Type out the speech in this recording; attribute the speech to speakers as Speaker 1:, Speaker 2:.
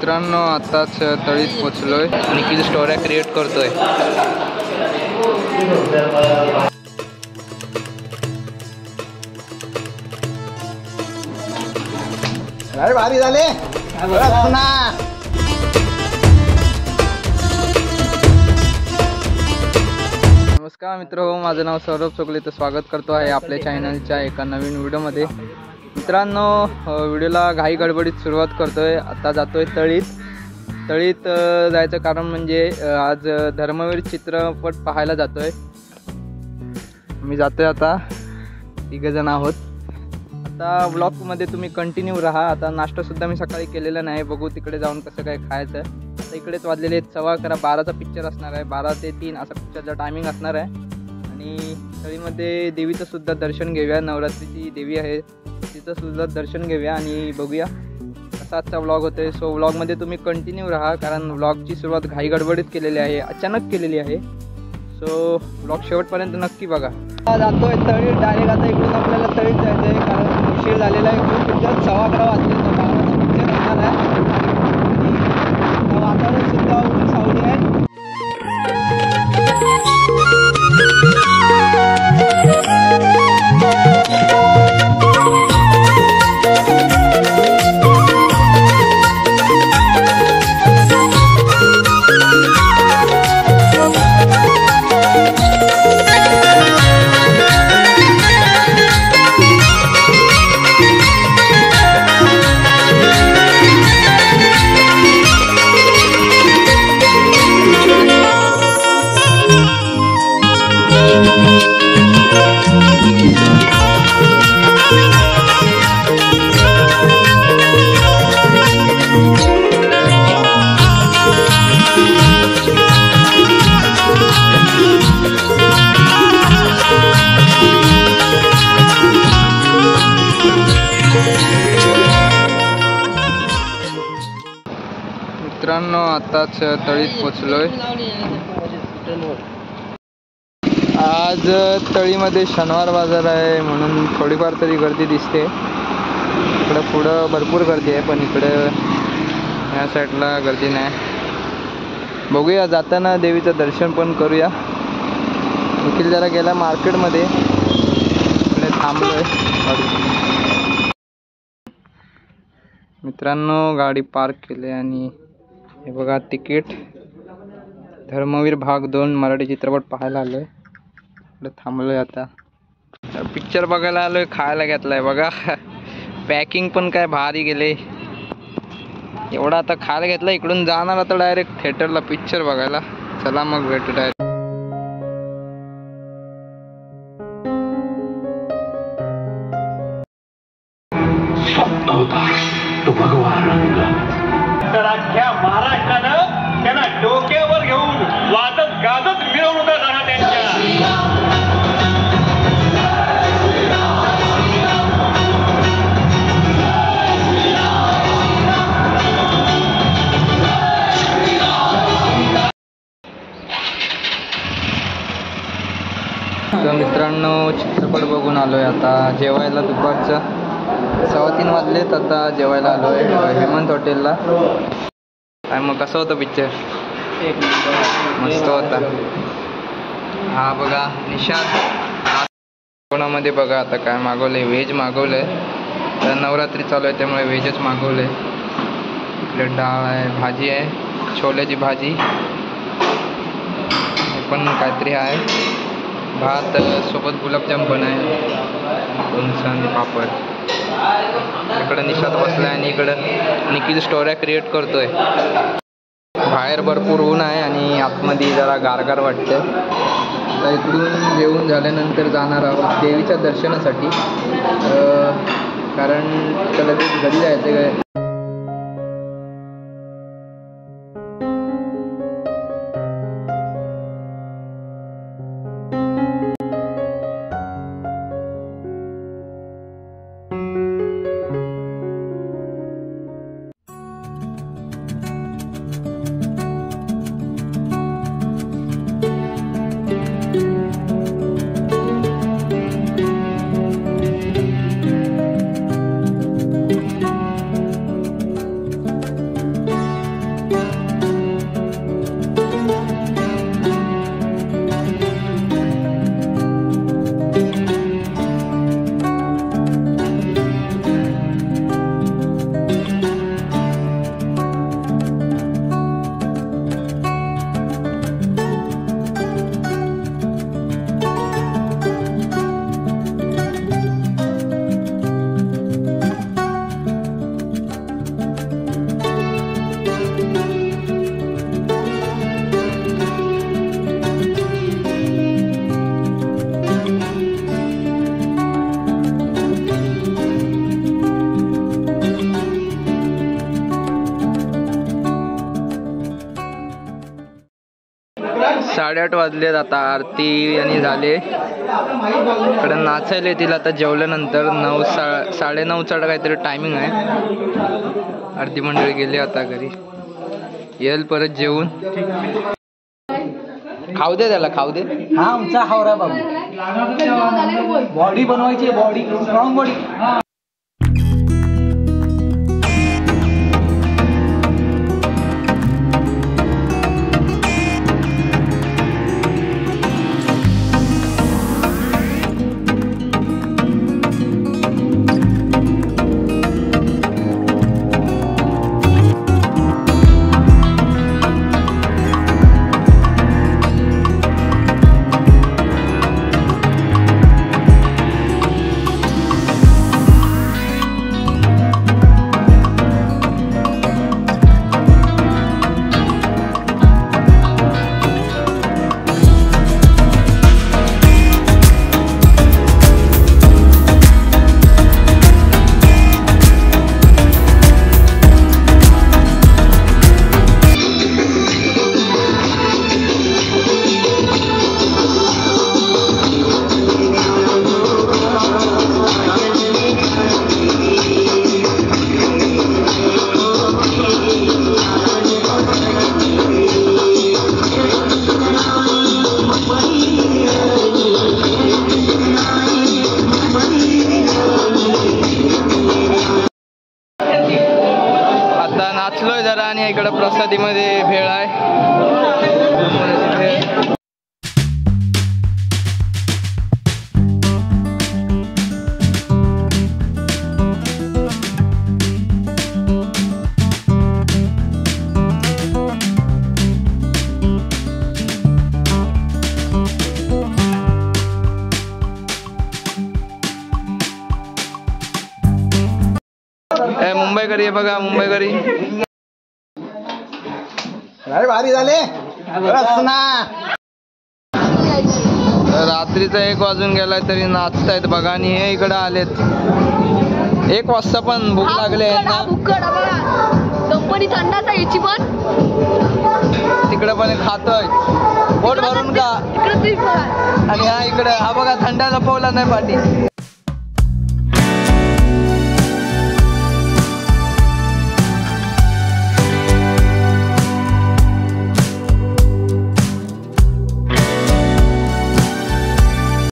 Speaker 1: मित्रांनो आताच तळीत पोचलोय. निखिल स्टोऱ्या क्रिएट करतोय.
Speaker 2: अरे भारी झाले ना.
Speaker 1: नमस्कार मित्र, माझं नाव सौरभ चोकले. तर स्वागत करतो आहे आपल्या चॅनलच्या एका नवीन व्हिडिओमध्ये. मित्रांनो, व्हिडिओला घाई गडबडीत सुरुवात करतोय. आता जातोय तळीत जायचं कारण म्हणजे आज धर्मवीर चित्रपट पाहायला जातोय. मी जातोय आता, 3 जण आहोत. आता ब्लॉगमध्ये तुम्ही कंटिन्यू राहा. आता नाश्तासुद्धा मी सकाळी केलेला नाही, बघू तिकडे जाऊन कसं काय खायचं. आता इकडेच वाजलेले आहेत 12:15. पिक्चर असणार आहे. 12 ते 3 असा पिक्चरचा टायमिंग असणार आहे. आणि तळीमध्ये देवीचं सुद्धा दर्शन घेऊया. नवरात्रीची देवी आहे, तिचं सुद्धा दर्शन घेऊया आणि बघूया कसा आजचा व्लॉग होतोय. सो व्लॉगमध्ये तुम्ही कंटिन्यू राहा, कारण व्लॉगची सुरुवात घाई गडबडीत केलेली आहे, अचानक केलेली आहे. सो व्लॉग शेवटपर्यंत नक्की बघा. जातोय तळीत डायरेक्ट. आता इकडून आपल्याला तळीत जायचं आहे, कारण उशीर झालेला आहे. पिक्चर 11:15 वाजले. 12चा पिक्चर होणार आहे. वातावरण सुद्धा ऊन सावली आहे. मित्रांनो आताच तळीत पोचलोय. आज तळीमध्ये शनिवार बाजार आहे म्हणून थोडीफार तरी गर्दी दिसते. इकडं पुढं भरपूर गर्दी आहे, पण इकडं ह्या साईडला गर्दी नाही. बघूया, जाताना देवीचं दर्शन पण करूया. निखिल जरा गेला मार्केटमध्ये, इकडे थांबलोय. मित्रांनो गाडी पार्क केली आणि हे बघा तिकीट. धर्मवीर भाग 2 मराठी चित्रपट पाहायला आलोय. इकडे थांबलोय. आता पिक्चर बघायला आलोय, खायला घेतलाय बघा. पॅकिंग पण काय भारी गेले. एवढा आता खायला घेतला. इकडून जाणार आता डायरेक्ट थिएटरला पिक्चर बघायला. चला मग भेटू डायरेक्ट.
Speaker 3: तो भगवान तर अख्ख्या महाराष्ट्रानं त्यांना डोक्यावर घेऊन वाजत गाजत मिरवणुका जाणार त्यांच्या.
Speaker 1: तर मित्रांनो चित्रपट बघून आलोय. आता जेवायला दुपारचं 3:15 वाजलेत. आता जेवायला आलोय हेमंत हॉटेलला. काय मग कसं होतं पिक्चर? मस्त होता. हा बघा निशांत कोणामध्ये बघा आता काय मागवलंय. व्हेज मागवलंय, तर नवरात्री चालू आहे त्यामुळे व्हेजच मागवलंय. इकडे डाळ आहे, भाजी आहे, छोल्याची भाजी, हे पण काहीतरी आहे, भात सोबत गुलाबजाम पण आहे, लोणचं आणि पापड. इकडं निशांत बसलाय आणि इकडं निखिल स्टोऱ्या क्रिएट करतोय. बाहेर भरपूर ऊन आहे आणि आतमध्ये जरा गारगार वाटतंय. तर इकडून जेवून झाल्यानंतर जाणार आहोत देवीच्या दर्शनासाठी, कारण त्याला ते घरी जायचं. 8:30 वाजलेत आता आरती आणि झाले. इकडे नाचायला येतील आता जेवल्यानंतर 9-9:30चा काहीतरी टायमिंग आहे. आरती मंडळी गेली आता घरी, येईल परत जेवून. खाऊ दे त्याला, खाऊ दे.
Speaker 2: हा आमचा हावरा बाबू. बॉडी बनवायची, बॉडी स्ट्रॉंग बॉडी.
Speaker 1: नाचलोय जरा आणि इकडे प्रसादीमध्ये भेळ आहे. मुंबईकरी आहे बघा, मुंबईकरी.
Speaker 2: अरे भारी झाले.
Speaker 1: रात्रीचा 1 वाजून गेलाय तरी नाचतायत बघा. आणि हे इकडे आलेत 1 वाजता पण भूक लागली आहे ना.
Speaker 4: कंपनी थंडाच आहे याची पण.
Speaker 1: तिकडे पण खातोय पोट भरून का. आणि हा इकडे, हा बघा थंडा लपवला नाही पाठी.